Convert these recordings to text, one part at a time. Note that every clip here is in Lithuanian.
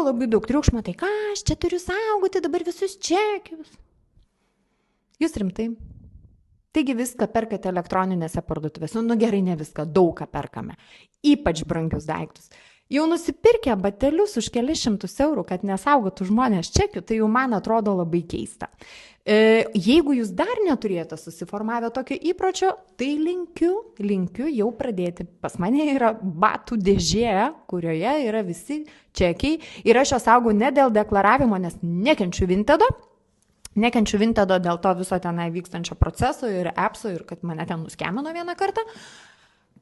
labai daug triukšmo, tai ką aš čia turiu saugoti dabar visus čekius. Jūs rimtai? Taigi viską perkate elektroninėse parduotuvėse. Nu gerai, ne viską, daug ką perkame. Ypač brangius daiktus. Jau nusipirkę batelius už kelius šimtus eurų, kad nesaugotų žmonės čekių, tai jau man atrodo labai keista. Jeigu jūs dar neturėjote susiformavę tokio įpročio, tai linkiu jau pradėti. Pas mane yra batų dėžė, kurioje yra visi čekiai ir aš ją saugau ne dėl deklaravimo, nes nekenčiu Vintedo. Nekenčiu Vintedo dėl to viso tenai vykstančio proceso ir appso ir kad mane ten nuskemino vieną kartą.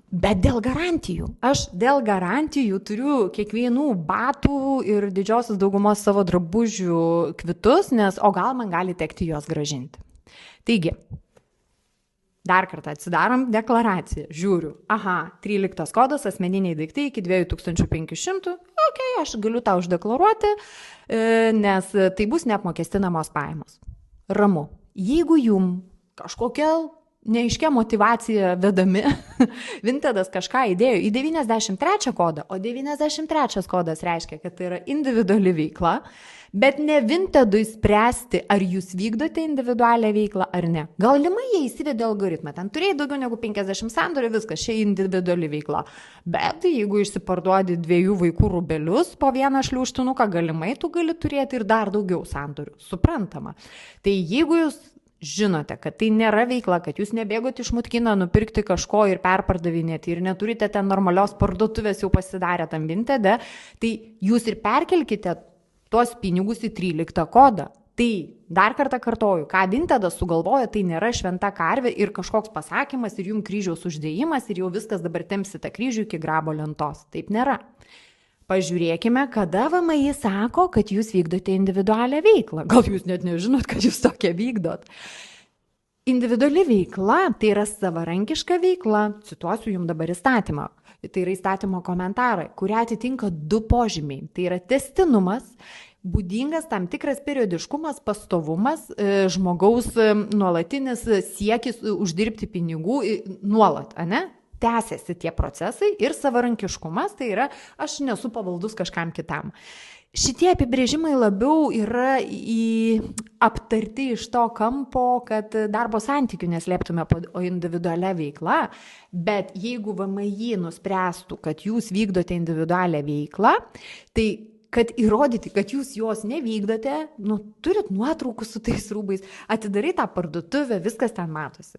Bet dėl garantijų. Aš dėl garantijų turiu kiekvienų batų ir didžiosios daugumos savo drabužių kvitus, o gal man gali tekti juos gražinti. Taigi, dar kartą atsidarom deklaraciją. Žiūriu, 13 kodas, asmeniniai daiktai iki 2500. Ok, aš galiu tą uždeklaruoti, nes tai bus neapmokestinamos pajamos. Ramu. Jeigu jum kažkokia neaiškia motivacija vedami, Vintedas kažką įdėjo į 93 kodą, o 93 kodas reiškia, kad tai yra individuali veikla, bet ne Vintedui spręsti, ar jūs vykdote individualią veiklą ar ne. Galimai jie įsivedė algoritmą, ten turėjai daugiau negu 50 sandorių, viskas, čia individuali veikla. Bet jeigu išsiparduodi 2 vaikų rubelius po vieną šliaužtinuką, galimai tu gali turėti ir dar daugiau sandorių, suprantama. Tai jeigu jūs žinote, kad tai nėra veikla, kad jūs nebėgote iš Mutkino nupirkti kažko ir perpardavinėti ir neturite ten normalios parduotuvės jau pasidarę tam Vintede, tai jūs ir perkelkite tuos pinigus į 13 kodą. Tai dar kartą kartoju, ką Vintedas sugalvojo, tai nėra šventa karvė ir kažkoks pasakymas ir jums kryžiaus uždėjimas ir jau viskas dabar tempsite kryžių iki grabo lentos. Taip nėra. Pažiūrėkime, kada VMI sako, kad jūs vykdote individualią veiklą. Gal jūs net nežinot, kad jūs tokią vykdot. Individuali veikla tai yra savarankiška veikla. Cituosiu jums dabar įstatymą. Tai yra įstatymo komentarai, kurie atitinka 2 požymiai. Tai yra tęstinumas, būdingas tam tikras periodiškumas, pastovumas, žmogaus nuolatinis siekis uždirbti pinigų nuolat, ane? Tęsiasi tie procesai ir savarankiškumas, tai yra aš nesu pavaldus kažkam kitam. Šitie apibrėžimai labiau yra aptarti iš to kampo, kad darbo santykių neslėptume po individualią veiklą, bet jeigu VMI nuspręstų, kad jūs vykdote individualią veiklą, tai kad įrodyti, kad jūs jos nevykdote, turit nuotraukų su tais rūbais, atidarai tą parduotuvę, viskas ten matosi.